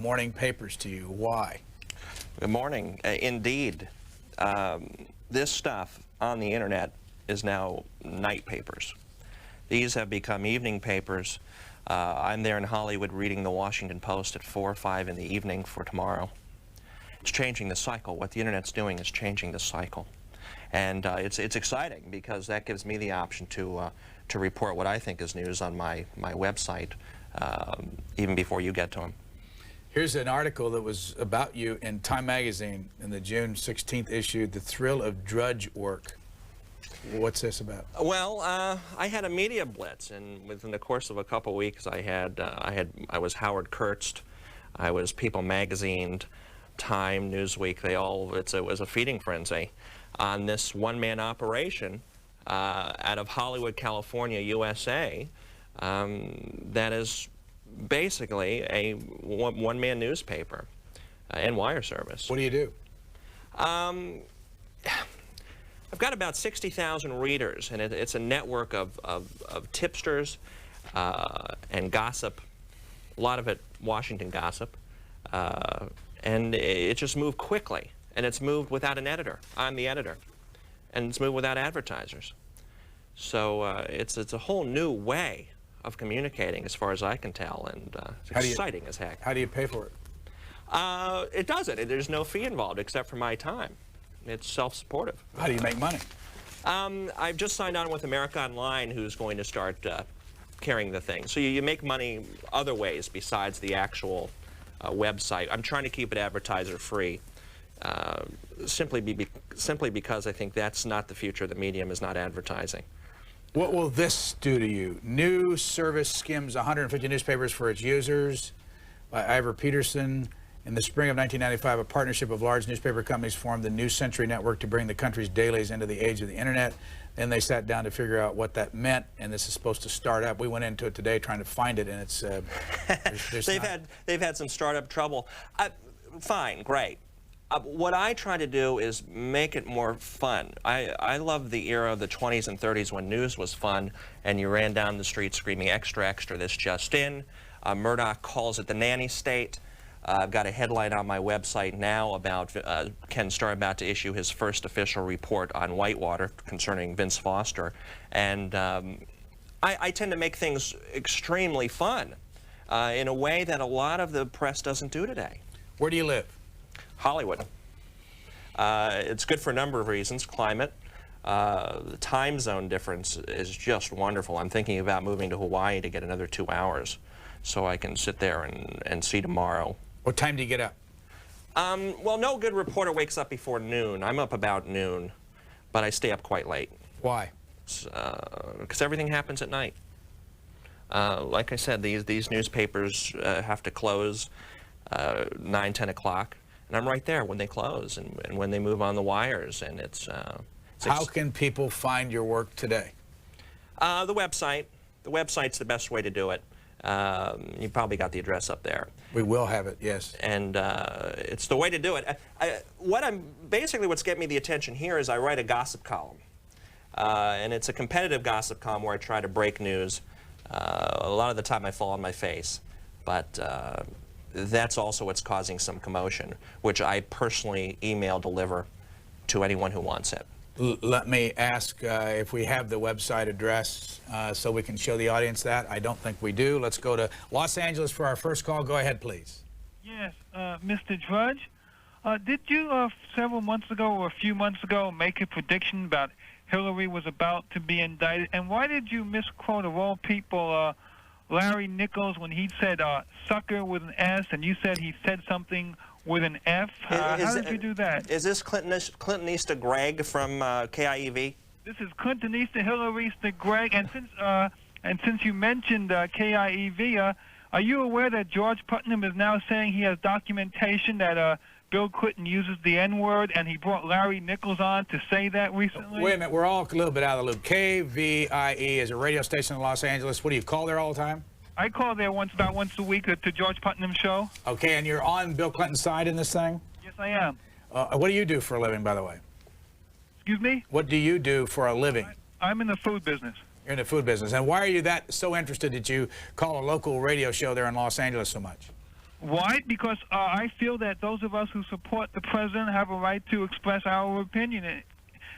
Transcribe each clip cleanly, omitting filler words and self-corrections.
morning papers to you. Why? Good morning. Indeed, this stuff on the internet is now night papers. These have become evening papers. I'm there in Hollywood reading the Washington Post at 4 or 5 in the evening for tomorrow. It's changing the cycle. What the internet's doing is changing the cycle. And it's exciting because that gives me the option to report what I think is news on my website even before you get to them. Here's an article that was about you in Time magazine in the June 16th issue, The Thrill of Drudge Work. What's this about? Well, I had a media blitz, and within the course of a couple weeks, I was Howard Kurtz, I was People Magazine, Time, Newsweek. It was a feeding frenzy on this one-man operation out of Hollywood, California, USA. That is basically a one-man newspaper and wire service. What do you do? I've got about 60,000 readers, and it's a network of tipsters and gossip, a lot of it Washington gossip, and it just moved quickly, and it's moved without an editor. I'm the editor, and it's moved without advertisers. So it's a whole new way of communicating, as far as I can tell, and it's exciting as heck. How do you pay for it? It doesn't. There's no fee involved except for my time. It's self-supportive. How do you make money? I've just signed on with America Online, who's going to start carrying the thing. So you make money other ways besides the actual website. I'm trying to keep it advertiser-free, simply because I think that's not the future. The medium is not advertising. What will this do to you? New service skims 150 newspapers for its users by Ivor Peterson. In the spring of 1995, a partnership of large newspaper companies formed the New Century Network to bring the country's dailies into the age of the internet. Then they sat down to figure out what that meant, and this is supposed to start up. We went into it today trying to find it, and it's they've had some startup trouble. Fine, great. What I try to do is make it more fun. I love the era of the 20s and 30s when news was fun, and you ran down the street screaming, extra, extra, this just in. Murdoch calls it the nanny state. I've got a headline on my website now about Ken Starr about to issue his first official report on Whitewater concerning Vince Foster. And I tend to make things extremely fun in a way that a lot of the press doesn't do today. Where do you live? Hollywood. It's good for a number of reasons. Climate. The time zone difference is just wonderful. I'm thinking about moving to Hawaii to get another 2 hours so I can sit there and see tomorrow. What time do you get up? Well, no good reporter wakes up before noon. I'm up about noon, but I stay up quite late. Why? Because everything happens at night. Like I said, these newspapers have to close 9, 10 o'clock, and I'm right there when they close and when they move on the wires. And it's how can people find your work today? The website. The website's the best way to do it. You probably got the address up there. We will have it, yes. And it's the way to do it. Basically what's getting me the attention here is I write a gossip column. And it's a competitive gossip column where I try to break news. A lot of the time I fall on my face. But that's also what's causing some commotion, which I personally email deliver to anyone who wants it. Let me ask if we have the website address so we can show the audience that. I don't think we do. Let's go to Los Angeles for our first call. Go ahead, please. Yes, Mr. Drudge, did you several months ago or a few months ago make a prediction about Hillary was about to be indicted? And why did you misquote, of all people, Larry Nichols when he said sucker with an S, and you said he said something with an F? How did you do that? Is this Clinton Easter Greg from KIEV? This is Clinton Easter, Hillary Easter Greg, and since you mentioned KIEV, are you aware that George Putnam is now saying he has documentation that Bill Clinton uses the N-word, and he brought Larry Nichols on to say that recently? Wait a minute, we're all a little bit out of the loop. KVIE is a radio station in Los Angeles. What do you call there all the time? I call there about once a week to George Putnam's show. Okay, and you're on Bill Clinton's side in this thing? Yes, I am. What do you do for a living, by the way? Excuse me? What do you do for a living? I'm in the food business. You're in the food business. And why are you so interested that you call a local radio show there in Los Angeles so much? Why? Because I feel that those of us who support the president have a right to express our opinion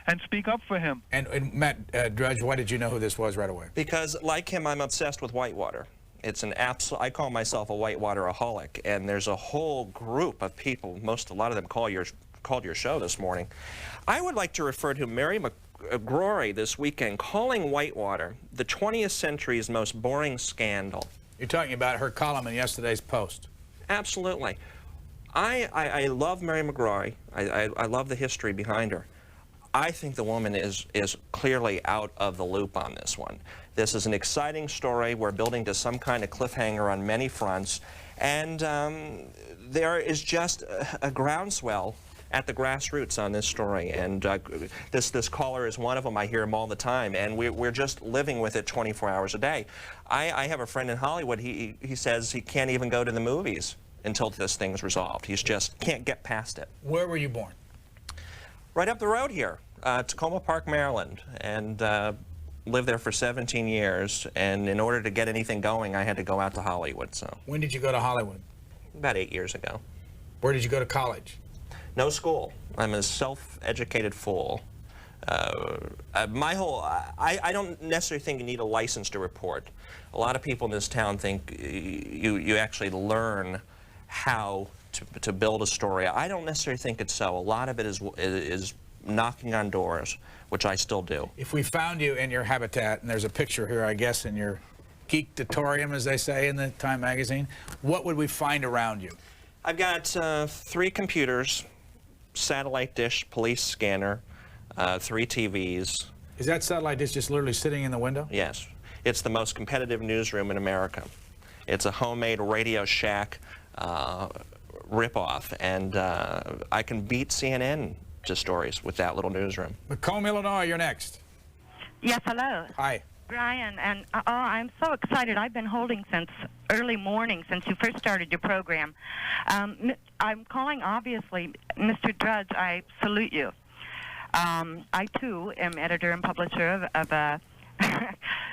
and speak up for him. And Matt Drudge, why did you know who this was right away? Because, like him, I'm obsessed with whitewater. It's an absolute. I call myself a whitewateraholic, and there's a whole group of people. A lot of them called your show this morning. I would like to refer to Mary McGrory this weekend, calling whitewater the 20th century's most boring scandal. You're talking about her column in yesterday's Post. Absolutely. I love Mary McGrory. I love the history behind her. I think the woman is clearly out of the loop on this one. This is an exciting story. We're building to some kind of cliffhanger on many fronts, and there is just a groundswell at the grassroots on this story, and this caller is one of them. I hear him all the time, and we're just living with it 24 hours a day. I have a friend in Hollywood. He says he can't even go to the movies until this thing's resolved. He's just can't get past it. Where were you born? Right up the road here, Tacoma Park, Maryland, and lived there for 17 years. And in order to get anything going, I had to go out to Hollywood. So When did you go to Hollywood? about 8 years ago. Where did you go to college? No school. I'm a self-educated fool. I don't necessarily think you need a license to report. A lot of people in this town think you actually learn how to build a story. I don't necessarily think it's so. A lot of it is knocking on doors, which I still do. If we found you in your habitat, and there's a picture here, I guess, in your geek-datorium, as they say in the Time magazine, what would we find around you? I've got 3 computers, satellite dish, police scanner, 3 TVs. Is that satellite dish just literally sitting in the window? Yes. It's the most competitive newsroom in America. It's a homemade Radio Shack ripoff, and I can beat CNN to stories with that little newsroom. Macomb, Illinois, you're next. Yes, hello. Hi. Brian, and I'm so excited. I've been holding since early morning, since you first started your program. I'm calling, obviously, Mr. Drudge, I salute you. I, too, am editor and publisher of a,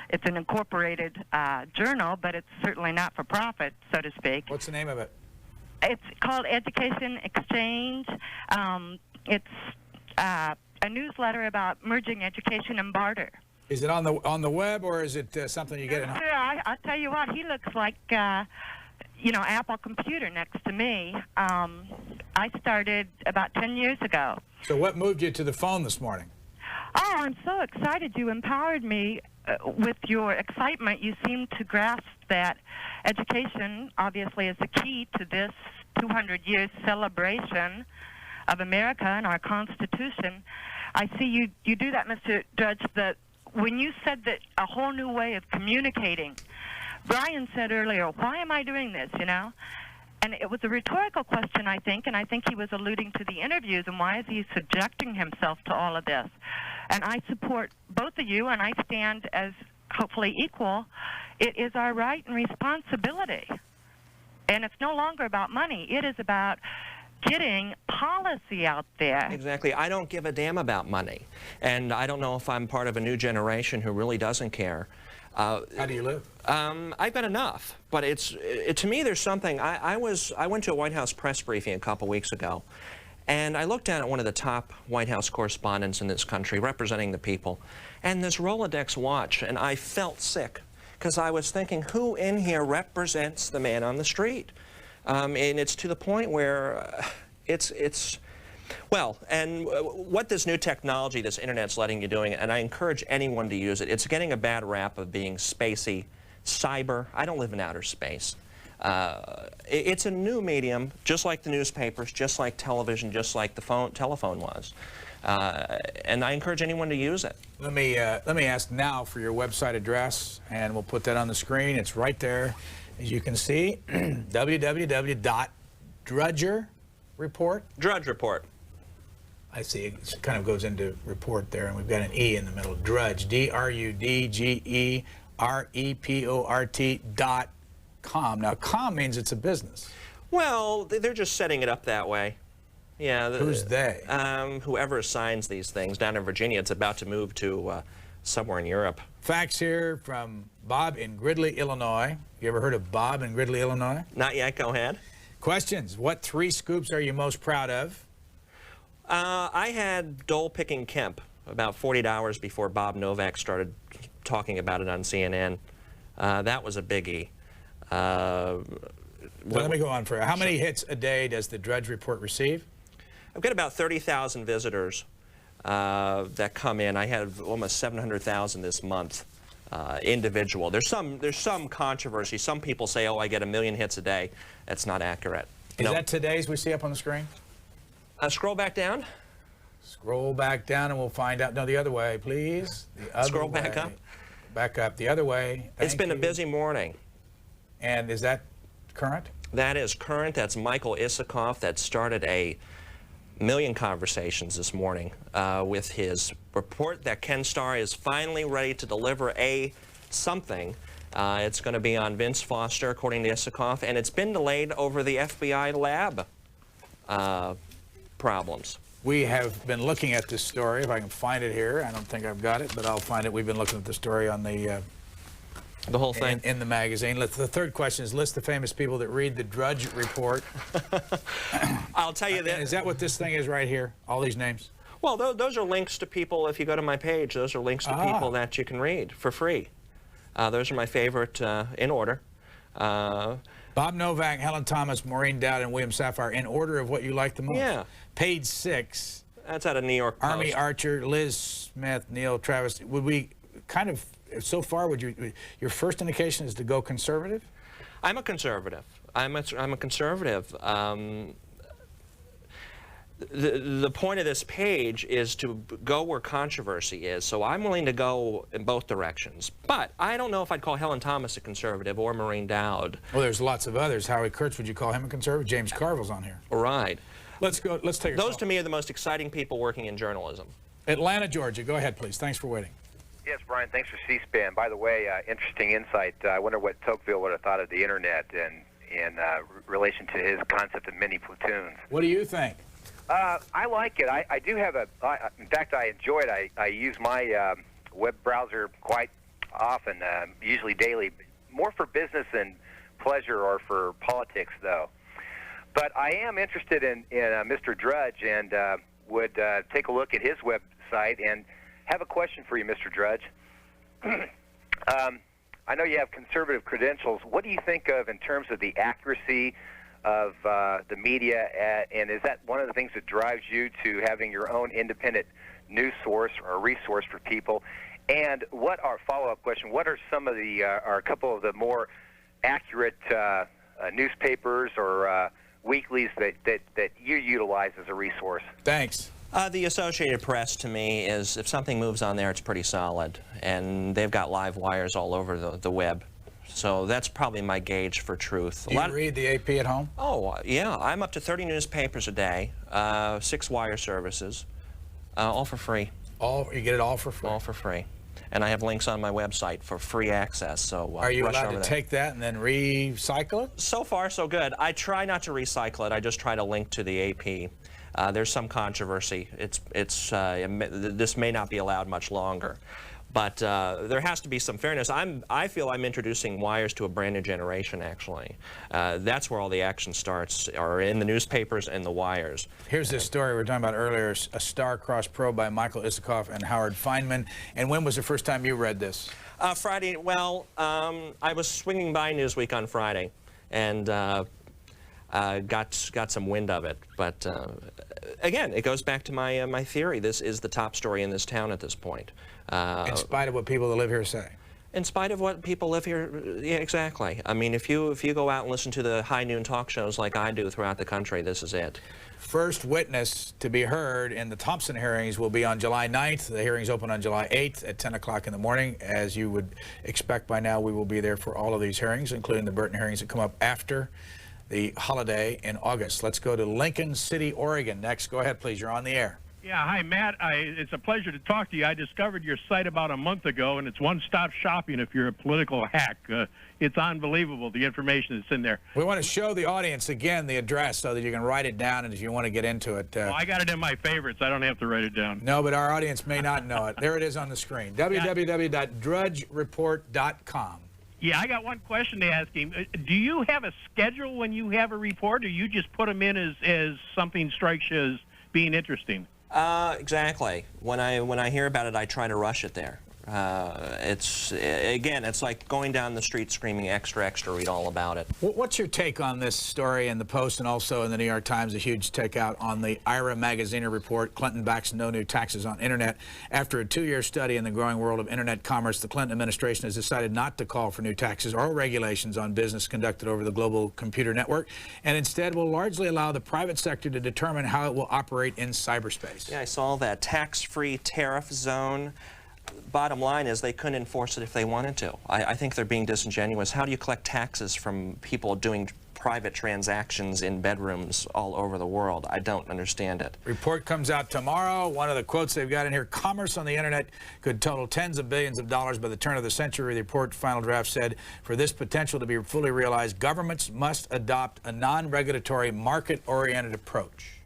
it's an incorporated journal, but it's certainly not for profit, so to speak. What's the name of it? It's called Education Exchange. It's a newsletter about merging education and barter. Is it on the web, or is it something you get in? Sure, I'll tell you what, he looks like, you know, Apple computer next to me. I started about 10 years ago. So what moved you to the phone this morning? Oh, I'm so excited. You empowered me with your excitement. You seem to grasp that education, obviously, is the key to this 200-year celebration of America and our Constitution. I see you do that, Mr. Drudge, that when you said that a whole new way of communicating, Brian said earlier, why am I doing this, you know? And it was a rhetorical question, I think, and I think he was alluding to the interviews and why is he subjecting himself to all of this. And I support both of you, and I stand as hopefully equal. It is our right and responsibility. And it's no longer about money. It is about getting policy out there. Exactly. I don't give a damn about money. And I don't know if I'm part of a new generation who really doesn't care. How do you live? I've got enough, but to me there's something. I went to a White House press briefing a couple weeks ago, and I looked down at one of the top White House correspondents in this country representing the people, and this Rolodex watch, and I felt sick because I was thinking, who in here represents the man on the street? And it's to the point where well, and what this new technology, this internet's letting you doing, and I encourage anyone to use it. It's getting a bad rap of being spacey, cyber. I don't live in outer space. It's a new medium, just like the newspapers, just like television, just like the telephone was. And I encourage anyone to use it. Let me ask now for your website address, and we'll put that on the screen. It's right there, as you can see. www.drudgereport. Drudge Report. I see it kind of goes into report there, and we've got an E in the middle. Drudge, DRUDGEREPORT.com. Now, com means it's a business. Well, they're just setting it up that way. Yeah. Who's they? Whoever assigns these things. Down in Virginia, it's about to move to somewhere in Europe. Facts here from Bob in Gridley, Illinois. You ever heard of Bob in Gridley, Illinois? Not yet. Go ahead. Questions. What 3 scoops are you most proud of? I had Dole picking Kemp about 48 hours before Bob Novak started talking about it on CNN. That was a biggie. Let me go on for how many hits a day does the Drudge Report receive? I've got about 30,000 visitors that come in. I have almost 700,000 this month, individual. There's some controversy. Some people say, oh, I get 1 million hits a day. That's not accurate. Is that today's we see up on the screen? Scroll back down. Scroll back down and we'll find out. No, the other way, please. The other Scroll back way. up. Back up. The other way. It's been a busy morning. And is that current? That is current. That's Michael Isikoff that started a million conversations this morning with his report that Ken Starr is finally ready to deliver something. It's going to be on Vince Foster, according to Isikoff, and it's been delayed over the FBI lab problems. We have been looking at this story. If I can find it here. I don't think I've got it, but I'll find it. We've been looking at the story on the whole thing? In the magazine. The third question is list the famous people that read the Drudge Report. I'll tell you that. Is that what this thing is right here? All these names? Well, those are links to people. If you go to my page, those are links to people that you can read for free. Those are my favorite in order. Bob Novak, Helen Thomas, Maureen Dowd, and William Safire in order of what you like the most. Yeah. Page 6. That's out of New York Post. Army Archer, Liz Smith, Neil Travis. Would we kind of, so far, would your first indication is to go conservative? I'm a conservative. I'm a conservative. The point of this page is to go where controversy is, so I'm willing to go in both directions. But I don't know if I'd call Helen Thomas a conservative or Maureen Dowd. Well, there's lots of others. Howie Kurtz, would you call him a conservative? James Carville's on here. Right. Let's go. Let's take those to me are the most exciting people working in journalism. Atlanta, Georgia. Go ahead, please. Thanks for waiting. Yes, Brian, thanks for C-SPAN. By the way, interesting insight. I wonder what Tocqueville would have thought of the Internet in relation to his concept of mini platoons. What do you think? I like it. I do have in fact, I enjoy it. I use my web browser quite often, usually daily, more for business than pleasure or for politics, though. But I am interested in Mr. Drudge and would take a look at his website and have a question for you, Mr. Drudge. I know you have conservative credentials. What do you think of in terms of the accuracy of the media, and is that one of the things that drives you to having your own independent news source or resource for people? And what are, follow-up question, what are some of the, are a couple of the more accurate newspapers or weeklies that you utilize as a resource? Thanks. The Associated Press, to me, is if something moves on there, it's pretty solid. And they've got live wires all over the web. So that's probably my gauge for truth. Do you read the AP at home? Oh, yeah. I'm up to 30 newspapers a day, 6 wire services, all for free. You get it all for free? All for free. And I have links on my website for free access. So are you allowed to take that and then recycle it? So far, so good. I try not to recycle it. I just try to link to the AP. There's some controversy. This may not be allowed much longer. But there has to be some fairness. I feel I'm introducing wires to a brand new generation, actually. That's where all the action starts, are in the newspapers and the wires. Here's this story we were talking about earlier, a star-crossed probe by Michael Isikoff and Howard Feynman. And when was the first time you read this? Friday. Well, I was swinging by Newsweek on Friday and got some wind of it. But again, it goes back to my theory. This is the top story in this town at this point. In spite of what people that live here say. In spite of what people live here, yeah, exactly. I mean, if you go out and listen to the high noon talk shows like I do throughout the country, this is it. First witness to be heard in the Thompson hearings will be on July 9th. The hearings open on July 8th at 10 o'clock in the morning. As you would expect by now, we will be there for all of these hearings, including the Burton hearings that come up after the holiday in August. Let's go to Lincoln City, Oregon next. Go ahead, please. You're on the air. Yeah, hi, Matt. It's a pleasure to talk to you. I discovered your site about a month ago, and it's one-stop shopping if you're a political hack. It's unbelievable, the information that's in there. We want to show the audience, again, the address so that you can write it down, and if you want to get into it. Well, I got it in my favorites. I don't have to write it down. No, but our audience may not know it. There it is on the screen, www.drudgereport.com. Yeah, I got one question to ask him. Do you have a schedule when you have a report, or you just put them in as something strikes you as being interesting? Exactly. When I hear about it, I try to rush it there. It's like going down the street screaming extra, extra, read all about it. What's your take on this story in the Post and also in the New York Times, a huge takeout on the IRA Magaziner report, Clinton backs no new taxes on Internet. After a 2-year study in the growing world of Internet commerce, the Clinton administration has decided not to call for new taxes or regulations on business conducted over the global computer network, and instead will largely allow the private sector to determine how it will operate in cyberspace. Yeah, I saw that. Tax-free tariff zone. Bottom line is they couldn't enforce it if they wanted to. I think they're being disingenuous. How do you collect taxes from people doing private transactions in bedrooms all over the world? I don't understand it. Report comes out tomorrow. One of the quotes they've got in here, commerce on the Internet could total tens of billions of dollars by the turn of the century. The report final draft said, for this potential to be fully realized, governments must adopt a non-regulatory, market-oriented approach.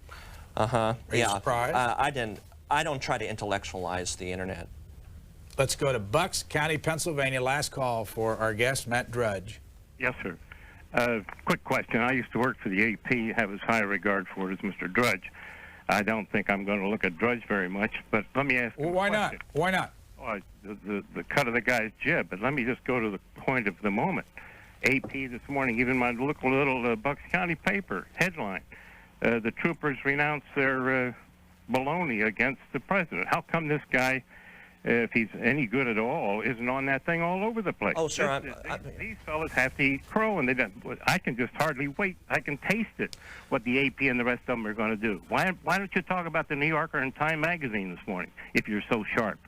Uh-huh. Are you surprised? I don't try to intellectualize the Internet. Let's go to Bucks County, Pennsylvania. Last call for our guest, Matt Drudge. Yes, sir. Quick question. I used to work for the AP, have as high regard for it as Mr. Drudge. I don't think I'm going to look at Drudge very much, but let me ask you Why not? Why not? Oh, the cut of the guy's jib, but let me just go to the point of the moment. AP this morning, even my little Bucks County paper, headline, the troopers renounce their baloney against the president. How come this guy, if he's any good at all, isn't on that thing all over the place? Oh, sir, these fellas have to eat crow, and they don't. I can just hardly wait. I can taste it, what the AP and the rest of them are going to do. Why don't you talk about the New Yorker and Time magazine this morning, if you're so sharp?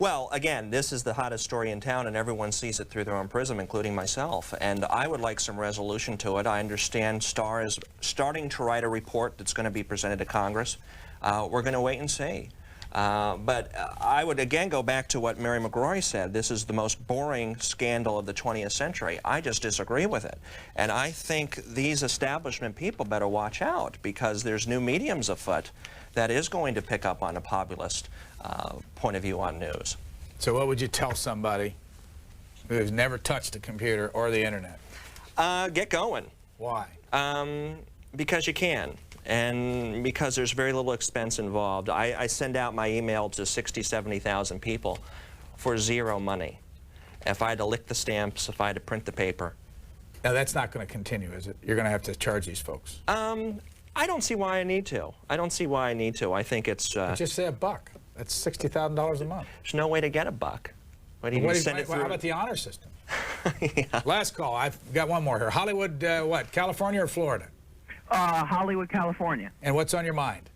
Well, again, this is the hottest story in town, and everyone sees it through their own prism, including myself. And I would like some resolution to it. I understand Starr is starting to write a report that's going to be presented to Congress. We're going to wait and see. But I would again go back to what Mary McGrory said. This is the most boring scandal of the 20th century. I just disagree with it. And I think these establishment people better watch out, because there's new mediums afoot that is going to pick up on a populist point of view on news. So what would you tell somebody who's never touched a computer or the Internet? Get going. Why? Because you can. And because there's very little expense involved. I send out my email to 60, 70,000 people for zero money. If I had to lick the stamps, if I had to print the paper. Now, that's not going to continue, is it? You're going to have to charge these folks. I don't see why I need to. I don't see why I need to. I think it's... just say $1. That's $60,000 a month. There's no way to get $1. What do you send it through? How about the honor system? Yeah. Last call. I've got one more here. Hollywood, what, California or Florida? Hollywood, California. And what's on your mind?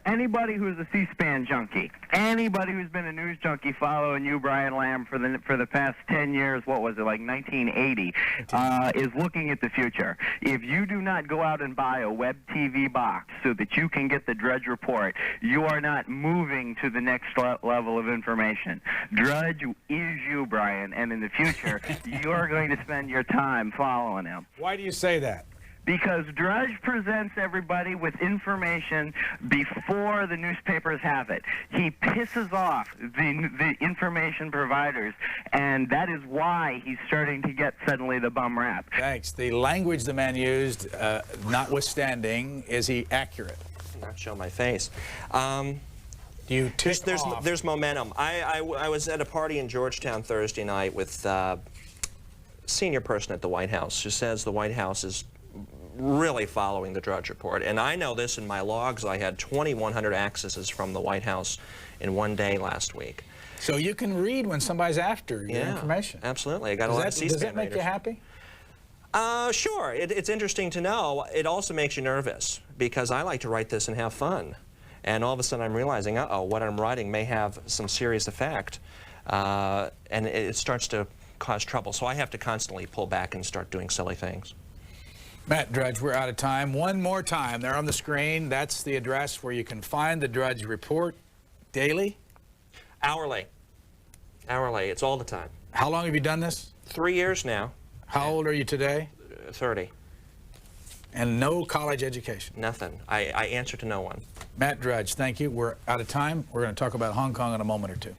Anybody who's a C-SPAN junkie, anybody who's been a news junkie following you, Brian Lamb, for the past 10 years, what was it, like 1980, is looking at the future. If you do not go out and buy a web TV box so that you can get the Drudge Report, you are not moving to the next level of information. Drudge is you, Brian, and in the future, you're going to spend your time following him. Why do you say that? Because Drudge presents everybody with information before the newspapers have it. He pisses off the information providers, and that is why he's starting to get suddenly the bum rap. Thanks. The language the man used, notwithstanding, is he accurate? Not show my face. Do you tick off? There's momentum. I was at a party in Georgetown Thursday night with a senior person at the White House who says the White House is really following the Drudge Report. And I know this in my logs. I had 2,100 accesses from the White House in one day last week. So you can read when somebody's after your information. Absolutely. I got a lot of C-SPAN Does that make you happy? Sure. It's interesting to know. It also makes you nervous, because I like to write this and have fun. And all of a sudden I'm realizing, uh-oh, what I'm writing may have some serious effect. And it starts to cause trouble. So I have to constantly pull back and start doing silly things. Matt Drudge, we're out of time. One more time, there on the screen, that's the address where you can find the Drudge Report daily? Hourly. Hourly. It's all the time. How long have you done this? 3 years now. How old are you today? 30. And no college education? Nothing. I answer to no one. Matt Drudge, thank you. We're out of time. We're going to talk about Hong Kong in a moment or two.